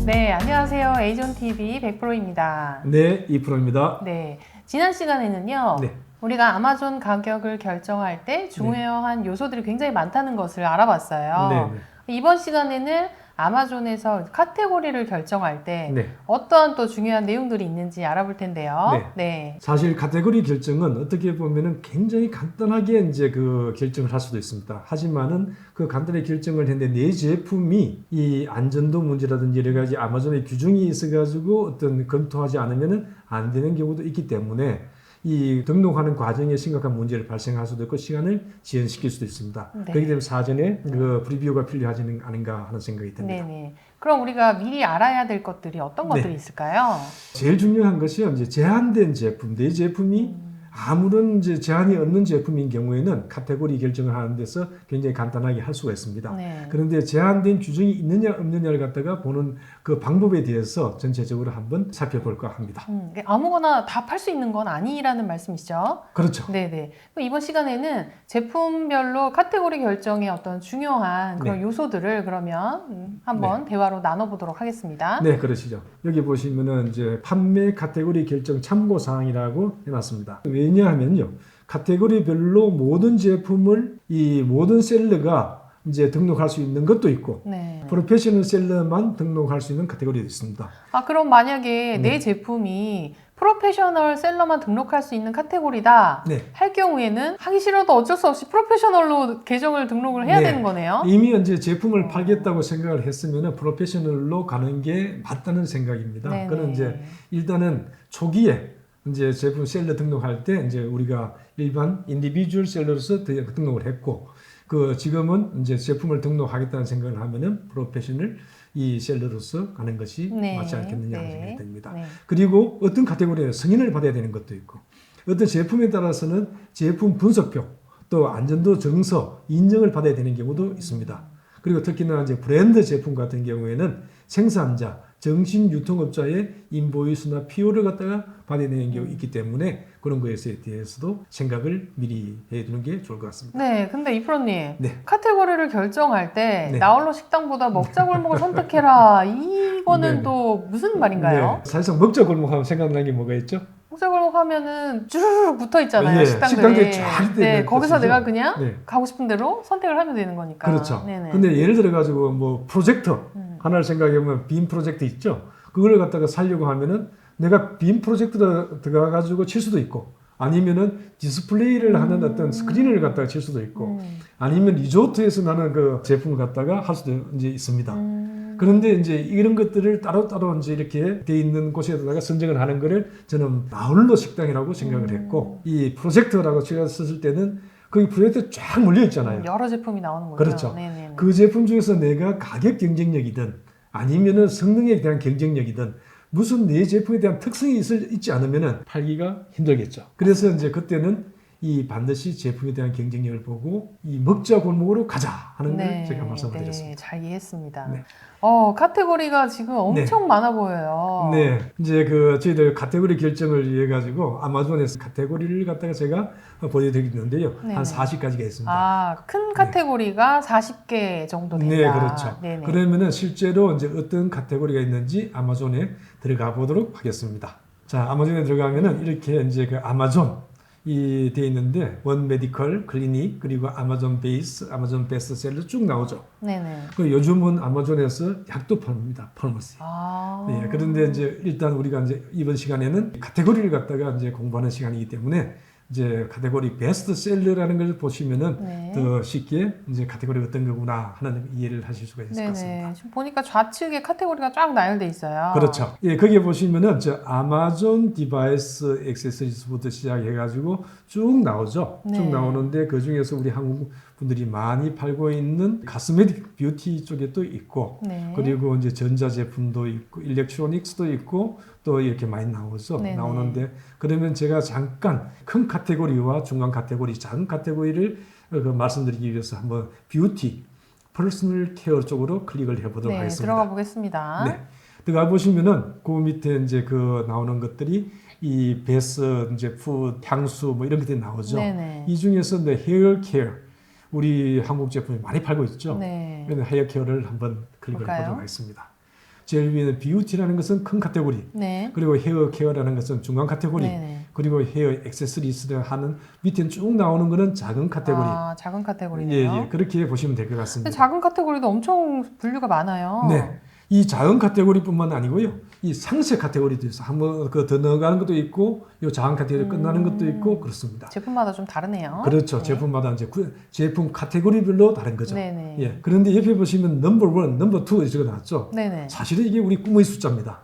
네, 안녕하세요. 에이존TV 100%입니다. 네, 2%입니다. 네, 지난 시간에는요. 네. 우리가 아마존 가격을 결정할 때 중요한 요소들이 굉장히 많다는 것을 알아봤어요. 네. 이번 시간에는 아마존에서 카테고리를 결정할 때 네. 어떠한 또 중요한 내용들이 있는지 알아볼 텐데요. 네. 네. 사실 카테고리 결정은 어떻게 보면은 굉장히 간단하게 이제 그 결정을 할 수도 있습니다. 하지만은 그 간단하게 결정을 했는데 내 제품이 이 안전도 문제라든지 여러 가지 아마존의 규정이 있어가지고 어떤 검토하지 않으면은 안 되는 경우도 있기 때문에 이 등록하는 과정에 심각한 문제를 발생할 수도 있고 시간을 지연시킬 수도 있습니다. 네. 그렇기 때문에 사전에 그 프리뷰가 필요하지 않은가 하는 생각이 듭니다. 네네. 그럼 우리가 미리 알아야 될 것들이 어떤 것들이 있을까요? 제일 중요한 것이 이제 제한된 제품, 내 제품이 아무런 이제 제한이 없는 제품인 경우에는 카테고리 결정을 하는 데서 굉장히 간단하게 할 수가 있습니다. 네. 그런데 제한된 규정이 있느냐 없느냐를 갖다가 보는 그 방법에 대해서 전체적으로 한번 살펴볼까 합니다. 아무거나 다 팔 수 있는 건 아니라는 말씀이시죠? 그렇죠. 네네. 그럼 이번 시간에는 제품별로 카테고리 결정의 어떤 중요한 그런 네. 요소들을 그러면 한번 대화로 나눠보도록 하겠습니다. 네, 그러시죠. 여기 보시면은 이제 판매 카테고리 결정 참고 사항이라고 해놨습니다. 왜냐하면요, 카테고리별로 모든 제품을 이 모든 셀러가 이제 등록할 수 있는 것도 있고, 네. 프로페셔널 셀러만 등록할 수 있는 카테고리도 있습니다. 아, 그럼 만약에 내 제품이 프로페셔널 셀러만 등록할 수 있는 카테고리다 네. 할 경우에는 하기 싫어도 어쩔 수 없이 프로페셔널로 계정을 등록을 해야 네. 되는 거네요. 이미 이제 제품을 팔겠다고 생각을 했으면 프로페셔널로 가는 게 맞다는 생각입니다. 네네. 그는 이제 일단은 초기에 이제 제품 셀러 등록할 때 이제 우리가 일반 인디비주얼 셀러로서 등록을 했고, 그 지금은 이제 제품을 등록하겠다는 생각을 하면은 프로페셔널 이 셀러로서 가는 것이 네. 맞지 않겠느냐 하는 네. 생각이 듭니다. 네. 그리고 어떤 카테고리에 승인을 받아야 되는 것도 있고, 어떤 제품에 따라서는 제품 분석표, 또 안전도 증서, 인증을 받아야 되는 경우도 있습니다. 그리고 특히나 이제 브랜드 제품 같은 경우에는 생산자, 정신 유통업자의 인보이스나 PO를 갖다가 받아야 되는 경우가 있기 때문에 그런 것에 대해서도 생각을 미리 해두는 게 좋을 것 같습니다. 네, 근데 이프로님, 네. 카테고리를 결정할 때 네. 나홀로 식당보다 먹자골목을 선택해라. 이거는 네. 또 무슨 말인가요? 네. 사실상 먹자 골목 하면 생각나는 게 뭐가 있죠? 먹자골목 하면은 주르륵 붙어 있잖아요, 네, 식당들이. 식당들이 쫙 네, 거기서 있죠. 내가 그냥 네. 가고 싶은 대로 선택을 하면 되는 거니까. 그렇죠. 네네. 근데 예를 들어 가지고 뭐 프로젝터 하나를 생각해 보면 빔 프로젝트 있죠. 그걸 갖다가 살려고 하면은 내가 빔 프로젝트로 들어가 가지고 칠 수도 있고, 아니면은 디스플레이를 하는 어떤 스크린을 갖다가 칠 수도 있고, 아니면 리조트에서 나는 그 제품을 갖다가 할 수도 이제 있습니다. 그런데 이제 이런 것들을 따로따로 이제 이렇게 돼 있는 곳에다가 선정을 하는 거를 저는 나홀로 식당이라고 생각을 했고, 이 프로젝터라고 제가 썼을 때는 거기 프로젝터 쫙 몰려 있잖아요. 여러 제품이 나오는 거죠. 그렇죠. 네네네. 그 제품 중에서 내가 가격 경쟁력이든 아니면은 성능에 대한 경쟁력이든 무슨 내 제품에 대한 특성이 있지 않으면은 팔기가 힘들겠죠. 그래서 이제 그때는 이 반드시 제품에 대한 경쟁력을 보고 이 먹자 골목으로 가자 하는 걸 제가 말씀을 드렸습니다. 네, 잘 이해했습니다. 네. 카테고리가 지금 엄청 많아 보여요. 네, 이제 그 저희들 카테고리 결정을 위해 가지고 아마존에서 카테고리를 갖다가 제가 보여드리는데요, 네네. 한 40가지가 있습니다. 아, 큰 카테고리가 40개 정도 된다. 네, 그렇죠. 네네. 그러면은 실제로 이제 어떤 카테고리가 있는지 아마존에 들어가 보도록 하겠습니다. 자, 아마존에 들어가면은 이렇게 이제 그 아마존 이 돼 있는데 원 메디컬, 클리닉, 그리고 아마존 베이스, 아마존 베스트셀러 쭉 나오죠. 네네. 그 요즘은 아마존에서 약도 팝니다. 파마시. 아. 네, 그런데 이제 일단 우리가 이제 이번 시간에는 카테고리를 갖다가 이제 공부하는 시간이기 때문에 이제 카테고리 베스트셀러라는 걸 보시면은 네. 더 쉽게 이제 카테고리가 어떤 거구나 하는 이해를 하실 수가 있을 것 같습니다. 네네. 지금 보니까 좌측에 카테고리가 쫙 나열돼 있어요. 그렇죠. 예, 거기에 보시면은 저 아마존 디바이스 액세서리즈부터 시작해가지고 쭉 나오죠. 네. 쭉 나오는데 그 중에서 우리 한국 분들이 많이 팔고 있는 가스메틱 뷰티 쪽에 또 있고, 네. 그리고 이제 전자 제품도 있고, 일렉트로닉스도 있고, 또 이렇게 많이 나오죠. 네네. 나오는데 그러면 제가 잠깐 큰 카테고리와 중간 카테고리, 작은 카테고리를 말씀드리기 위해서 한번 뷰티, 퍼스널 케어 쪽으로 클릭을 해보도록 네, 하겠습니다. 들어가 보겠습니다. 네. 들어가 보시면은 그 밑에 이제 그 나오는 것들이 이 베스, 이제 푸드, 향수 뭐 이런 것들이 나오죠. 네네. 이 중에서 이제 헤어 케어, 우리 한국 제품이 많이 팔고 있죠. 네. 그래서 헤어 케어를 한번 클릭을 볼까요? 해보도록 하겠습니다. 제일 위에는 뷰티라는 것은 큰 카테고리, 네. 그리고 헤어 케어라는 것은 중간 카테고리, 네네. 그리고 헤어 액세서리스를 하는 밑에 쭉 나오는 거는 작은 카테고리. 아, 작은 예, 카테고리네요. 예, 그렇게 보시면 될 것 근데 같습니다. 작은 카테고리도 엄청 분류가 많아요. 네, 이 작은 카테고리뿐만 아니고요, 이 상세 카테고리도 있어. 한번 그 더 넣어가는 것도 있고, 이 작은 카테고리 끝나는 것도 있고 그렇습니다. 제품마다 좀 다르네요. 그렇죠. 네. 제품마다 이제 제품 카테고리별로 다른 거죠. 네네. 예. 그런데 옆에 보시면 넘버 1, 넘버 2 적어 놨죠. 네네. 사실은 이게 우리 꿈의 숫자입니다.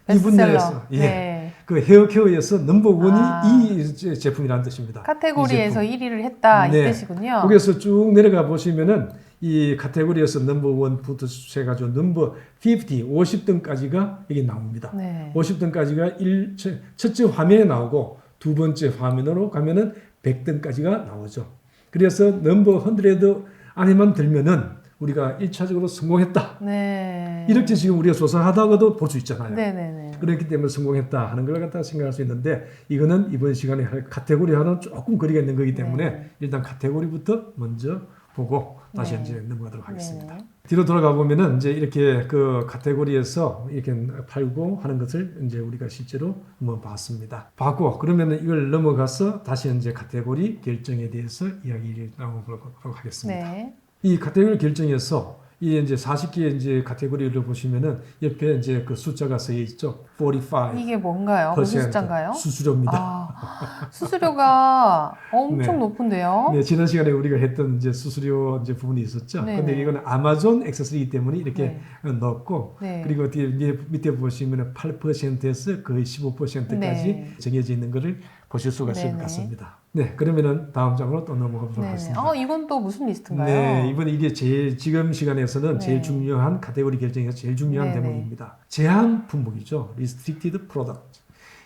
이분 베스트셀러. 내에서 예. 네. 그 헤어케어에서 넘버 1이 아. 이 제품이라는 뜻입니다. 카테고리에서 이 제품. 1위를 했다 이 네. 뜻이군요. 거기에서 쭉 내려가 보시면은 이 카테고리에서 넘버 1부터 해가지고 넘버 50등까지가 여기 나옵니다. 네. 50등까지가 첫째 화면에 나오고 두 번째 화면으로 가면은 100등까지가 나오죠. 그래서 넘버 100 안에만 들면은 우리가 1차적으로 성공했다. 네. 이렇게 지금 우리가 조사하다가도 볼 수 있잖아요. 네네네. 그렇기 때문에 성공했다 하는 걸 갖다 생각할 수 있는데 이거는 이번 시간에 할 카테고리와는 조금 거리가 있는 거기 때문에 네. 일단 카테고리부터 먼저 보고 다시 네. 이제 넘어가도록 하겠습니다. 네. 뒤로 돌아가 보면은 이제 이렇게 그 카테고리에서 이렇게 팔고 하는 것을 이제 우리가 실제로 한번 봤습니다. 봤고 그러면은 이걸 넘어가서 다시 이제 카테고리 결정에 대해서 이야기를 나눠보도록 하겠습니다. 네. 이 카테고리 결정에서 이 이제 40개의 이제 카테고리를 보시면은 옆에 이제 그 숫자가 써 있죠. 45. 이게 뭔가요? 무슨 숫자인가요? 수수료입니다. 아, 수수료가 엄청 네. 높은데요. 네, 지난 시간에 우리가 했던 이제 수수료 이제 부분이 있었죠. 네네. 근데 이거는 아마존 액세서리이기 때문에 이렇게 넣었고, 네. 그리고 뒤에 밑에 보시면은 8%에서 거의 15%까지 네. 정해져 있는 것을 보실 수가 있을 것 네네. 같습니다. 네, 그러면은 다음 장으로 또 넘어가 보도록 네네. 하겠습니다. 이건 또 무슨 리스트인가요? 네, 이번에 이게 지금 시간에서는 네. 제일 중요한 카테고리 결정에서 제일 중요한 네네. 대목입니다. 제한 품목이죠. Restricted Product.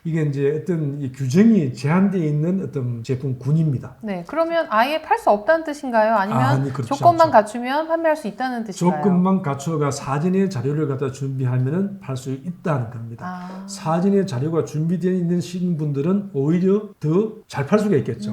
이게 이제 어떤 이 규정이 제한되어 있는 어떤 제품군입니다. 네, 그러면 아예 팔 수 없다는 뜻인가요? 아니면 아니, 그렇지 조건만 않죠. 갖추면 판매할 수 있다는 뜻인가요? 조건만 갖춰가 사전에 자료를 갖다 준비하면은 팔 수 있다는 겁니다. 아, 사전에 자료가 준비되어 있는 신분들은 오히려 더 잘 팔 수가 있겠죠.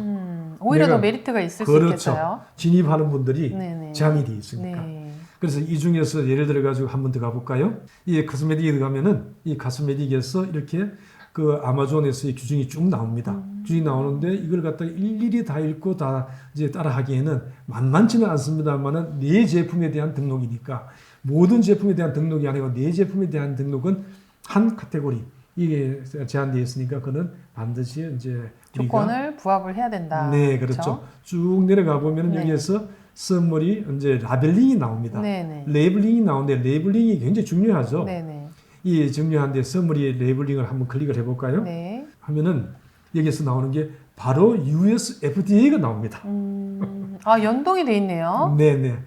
오히려 내가- 더 메리트가 있을 수 그렇죠. 있겠어요. 진입하는 분들이 네네. 제한이 되어 있으니까. 네. 그래서 이 중에서 예를 들어 가지고 한 번 더 가볼까요? 이 카스메틱에 가면은 이 카스메틱에서 이렇게 그 아마존에서의 규정이 쭉 나옵니다. 규정이 나오는데 이걸 갖다가 일일이 다 읽고 다 이제 따라하기에는 만만치는 않습니다만은 네 제품에 대한 등록이니까 모든 제품에 대한 등록이 아니고 네 제품에 대한 등록은 한 카테고리 이게 제한되어 있으니까 그는 반드시 이제 우리가 조건을 부합을 해야 된다. 네, 그렇죠. 쭉 내려가 보면은 네. 여기에서 선물이 이제 라벨링이 나옵니다. 네네. 레이블링이 나오는데 레이블링이 굉장히 중요하죠. 네네. 이 중요한데 선물이 레이블링을 한번 클릭을 해볼까요? 네. 하면은 여기서 나오는 게 바로 US FDA가 나옵니다. 연동이 돼 있네요. 네네.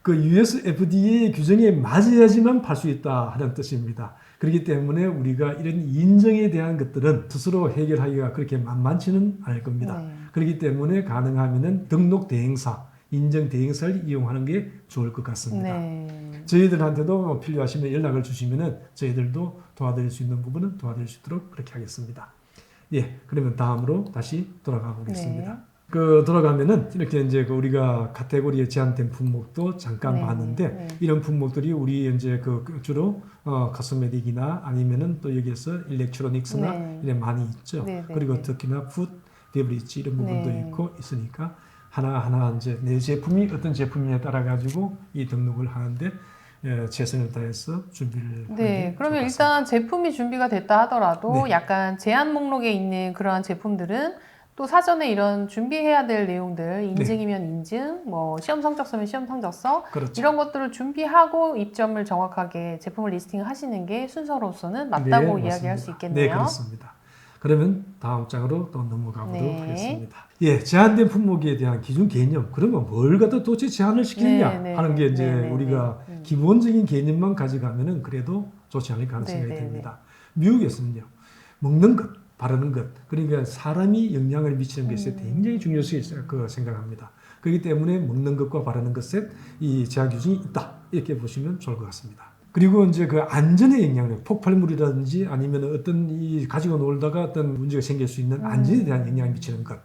그 US FDA 규정에 맞아야지만 팔 수 있다 하는 뜻입니다. 그렇기 때문에 우리가 이런 인정에 대한 것들은 스스로 해결하기가 그렇게 만만치는 않을 겁니다. 네. 그렇기 때문에 가능하면은 등록 대행사, 인정 대행사를 이용하는 게 좋을 것 같습니다. 네. 저희들한테도 필요하시면 연락을 주시면은 저희들도 도와드릴 수 있는 부분은 도와드릴 수 있도록 그렇게 하겠습니다. 예, 그러면 다음으로 다시 돌아가 보겠습니다. 네. 그 돌아가면은 이렇게 이제 그 우리가 카테고리에 제한된 품목도 잠깐 네. 봤는데 네. 이런 품목들이 우리 이제 그 주로 카스메틱이나 아니면은 또 여기에서 일렉트로닉스나 네. 이런 많이 있죠. 네, 네, 그리고 네. 특히나 푸드, 베브리지 이런 부분도 네. 있고 있으니까 하나하나 이제 내 제품이 어떤 제품이냐에 따라 가지고 이 등록을 하는데 최선을 다해서 준비를 하는 네, 게 그러면 좋을 것 일단 제품이 준비가 됐다 하더라도 네. 약간 제한 목록에 있는 그러한 제품들은 또 사전에 이런 준비해야 될 내용들, 인증이면 인증, 뭐 시험 성적서면 시험 성적서 그렇죠. 이런 것들을 준비하고 입점을 정확하게 제품을 리스팅하시는 게 순서로서는 맞다고 네, 이야기할 맞습니다. 수 있겠네요. 네, 그렇습니다. 그러면 다음 장으로 또 넘어가 보도록 네. 하겠습니다. 예, 제한된 품목에 대한 기준 개념. 그러면 뭘 갖다 도대체 제한을 시키느냐 네, 네, 하는 게 이제 네, 네, 우리가 네. 기본적인 개념만 가져가면은 그래도 좋지 않을까 하는 네, 생각이 네, 듭니다. 미국에서는요, 먹는 것, 바르는 것, 그러니까 사람이 영향을 미치는 것에 굉장히 중요성이 있어요. 그 생각합니다. 그렇기 때문에 먹는 것과 바르는 것에 이 제한 기준이 있다. 이렇게 보시면 좋을 것 같습니다. 그리고 이제 그 안전의 영향력, 폭발물이라든지 아니면 어떤 이 가지고 놀다가 어떤 문제가 생길 수 있는 안전에 대한 영향을 미치는 것.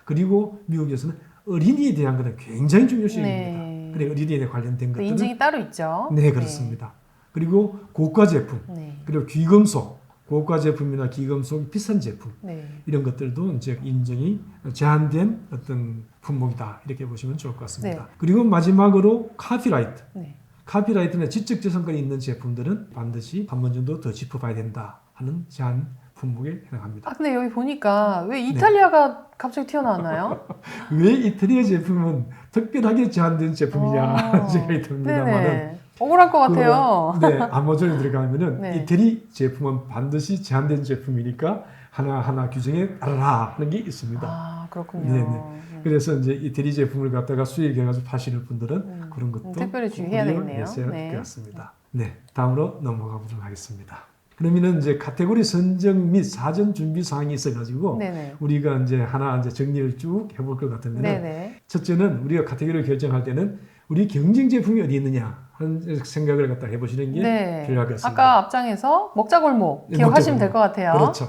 그리고 미국에서는 어린이에 대한 것은 굉장히 중요시합니다. 네. 그래 어린이에 관련된 그 것들은 인증이 따로 있죠. 네, 그렇습니다. 그리고 고가 제품, 네. 그리고 귀금속, 고가 제품이나 귀금속 비싼 제품 네. 이런 것들도 이제 인증이 제한된 어떤 품목이다 이렇게 보시면 좋을 것 같습니다. 네. 그리고 마지막으로 카피라이트. 네. 카피라이트나 지적재산권이 있는 제품들은 반드시 한 번 정도 더 짚어봐야 된다 하는 제한 품목에 해당합니다. 아 근데 여기 보니까 왜 이탈리아가 갑자기 튀어나왔나요? 왜 이태리 제품은 특별하게 제한된 제품이냐 하는 생각이 듭니다만은 네네. 억울할 것 같아요. 네, 아마존에 들어가면은 네. 이태리 제품은 반드시 제한된 제품이니까 하나하나 규정에 따르라 하는 게 있습니다. 아 그렇군요. 네네. 네. 그래서 이제 이태리 제품을 갖다가 수입해가지고 파시는 분들은 그런 것도 특별히 주의해야 되겠네요. 내셔야 네. 될 것 같습니다. 네, 다음으로 넘어가 보도록 하겠습니다. 그러면은 이제 카테고리 선정 및 사전 준비 사항이 있어가지고 네네. 우리가 이제 하나 이제 정리를 쭉 해볼 것 같은데요. 네네. 첫째는 우리가 카테고리를 결정할 때는 우리 경쟁 제품이 어디 있느냐 하는 생각을 갖다 해보시는 게 네. 필요할 것 같습니다. 아까 앞장에서 먹자골목 네, 기억하시면 먹자골목. 될 것 같아요. 그렇죠.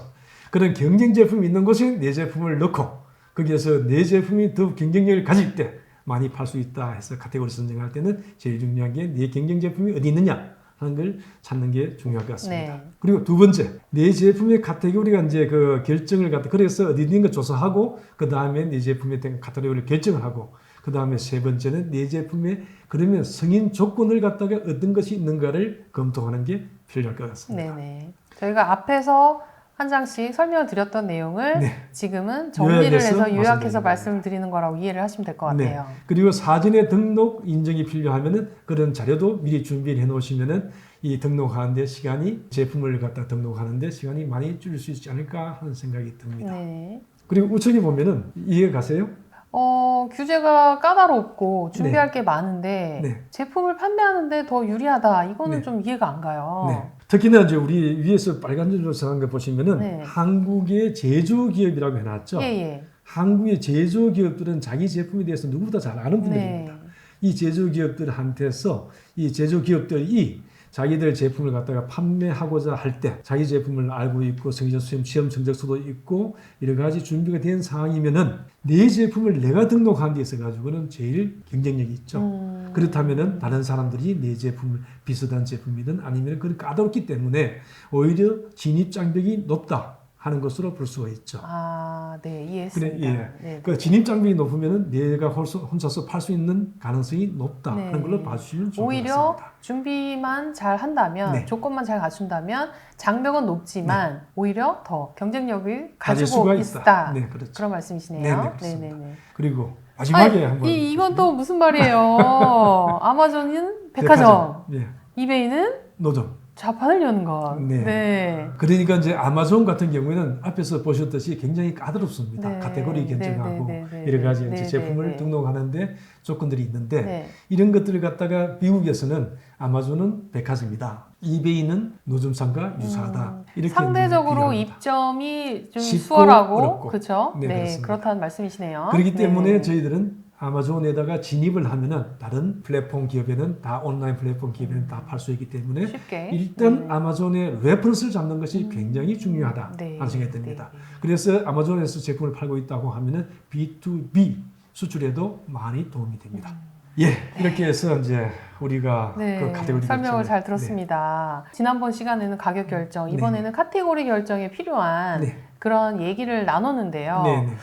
그런 경쟁 제품이 있는 곳에 내 제품을 넣고 거기에서 내 제품이 더 경쟁력을 가질 때 많이 팔 수 있다 해서 카테고리 선정할 때는 제일 중요한 게 내 경쟁 제품이 어디 있느냐 하는 걸 찾는 게 중요할 것 같습니다. 네. 그리고 두 번째, 내 제품의 카테고리가 이제 그 결정을 갖다 그래서 어디 있는 거 조사하고 그 다음에 내 제품에 대한 카테고리를 결정을 하고 그 다음에 세 번째는 내 제품에 그러면 승인 조건을 갖다가 어떤 것이 있는가를 검토하는 게 필요할 것 같습니다. 네네. 저희가 앞에서 한 장씩 설명을 드렸던 내용을 네. 지금은 정리를 요약해서 해서 요약해서 말씀드리는 말씀을 드리는 거라고 이해를 하시면 될 것 같아요. 그리고 사전에 등록 인증이 필요하면은 그런 자료도 미리 준비를 해 놓으시면은 이 등록하는데 시간이 제품을 갖다 등록하는데 시간이 많이 줄일 수 있지 않을까 하는 생각이 듭니다. 네. 그리고 우측에 보면은 이해 가세요? 규제가 까다롭고 준비할 네. 게 많은데 네. 제품을 판매하는데 더 유리하다. 이거는 네. 좀 이해가 안 가요. 네. 특히나 이제 우리 위에서 빨간 줄로 써놓은 거 보시면은 네. 한국의 제조기업이라고 해놨죠. 예. 한국의 제조기업들은 자기 제품에 대해서 누구보다 잘 아는 분들입니다. 네. 이 제조기업들한테서 이 제조기업들이 자기들 제품을 갖다가 판매하고자 할 때 자기 제품을 알고 있고 시험 성적서도 있고 여러 가지 준비가 된 상황이면은 내 제품을 내가 등록한 데 있어 가지고는 제일 경쟁력이 있죠. 그렇다면은 다른 사람들이 내 제품을 비슷한 제품이든 아니면 그런 까다롭기 때문에 오히려 진입 장벽이 높다 하는 것으로 볼 수가 있죠. 아, 네, 이해했습니다. 그래, 예. 네. 그 진입 장벽이 높으면은 내가 혼자서 팔 수 있는 가능성이 높다 네. 하는 걸로 봐주시면 좋을 것 오히려 같습니다. 준비만 잘 한다면, 네. 조건만 잘 갖춘다면 장벽은 높지만 오히려 더 경쟁력을 가질 가지고 수가 있다. 네, 그렇죠. 그런 말씀이시네요. 네, 그렇습니다. 네네네. 그리고 마지막에 한번 이건 또 무슨 말이에요? 아마존은 백화점, 예, 이베이는 노점. 자판을 여는 것. 네. 그러니까 이제 아마존 같은 경우에는 앞에서 보셨듯이 굉장히 까다롭습니다. 네. 카테고리 결정하고 네. 여러 가지 이제 네. 제품을 네. 등록하는데 조건들이 있는데 네. 이런 것들을 갖다가 미국에서는 아마존은 백화점이다. 이베이는 노점상과 유사하다. 이렇게 상대적으로 이제 비교합니다. 입점이 좀 쉽고 수월하고 어렵고. 그렇죠. 네, 네, 그렇습니다. 그렇다는 말씀이시네요. 그렇기 때문에 네네. 저희들은 아마존에다가 진입을 하면은 다른 플랫폼 기업에는 다 온라인 플랫폼 기업에는 다 팔 수 있기 때문에 쉽게 일단 아마존의 레퍼런스를 잡는 것이 굉장히 중요하다 네. 하는 생각이 듭니다. 네. 그래서 아마존에서 제품을 팔고 있다고 하면은 B2B 수출에도 많이 도움이 됩니다. 예, 이렇게 해서 이제 우리가 네, 그 카테고리 설명을 결정을- 잘 들었습니다. 지난번 시간에는 가격 결정, 이번에는 카테고리 결정에 필요한 네. 그런 얘기를 나눴는데요. 네, 네.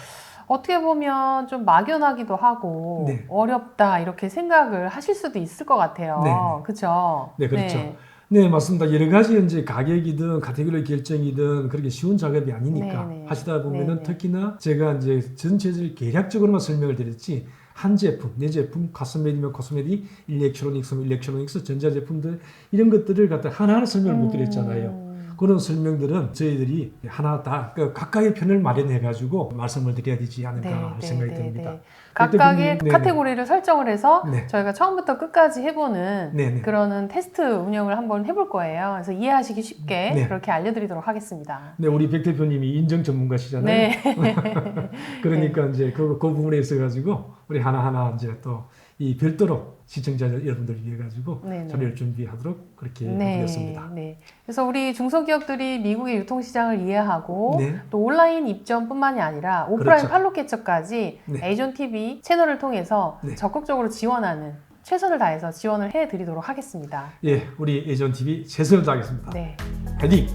어떻게 보면 좀 막연하기도 하고 네. 어렵다 이렇게 생각을 하실 수도 있을 것 같아요. 네. 그렇죠? 네, 그렇죠. 네, 맞습니다. 여러 가지 이제 가격이든 카테고리 결정이든 그렇게 쉬운 작업이 아니니까 네네. 하시다 보면은 네네. 특히나 제가 이제 전체적으로 계략적으로만 설명을 드렸지 한 제품, 내 제품, 코스메디면 코스메디, 일렉트로닉스, 전자제품들 이런 것들을 갖다 하나하나 설명을 못 드렸잖아요. 그런 설명들은 저희들이 하나 다 각각의 편을 마련해 가지고 말씀을 드려야 되지 않을까 할 생각이 듭니다. 각각의 네네. 카테고리를 설정을 해서 네. 저희가 처음부터 끝까지 해보는 네네. 그런 테스트 운영을 한번 해볼 거예요. 그래서 이해하시기 쉽게 네. 그렇게 알려드리도록 하겠습니다. 네, 우리 백 대표님이 인증 전문가시잖아요. 네. 그러니까 이제 그 부분에 있어 가지고 우리 하나하나 이제 또 이 별도로 시청자 여러분들을 위해 가지고 네네. 자료를 준비하도록 그렇게 네, 하겠습니다. 네. 그래서 우리 중소기업들이 미국의 유통시장을 이해하고 네. 또 온라인 입점뿐만이 아니라 오프라인 그렇죠. 판로 캡처까지 네. 에이존 TV 채널을 통해서 네. 적극적으로 지원하는 최선을 다해서 지원을 해드리도록 하겠습니다. 예, 우리 예전 TV 최선을 다하겠습니다. 네. 화이팅!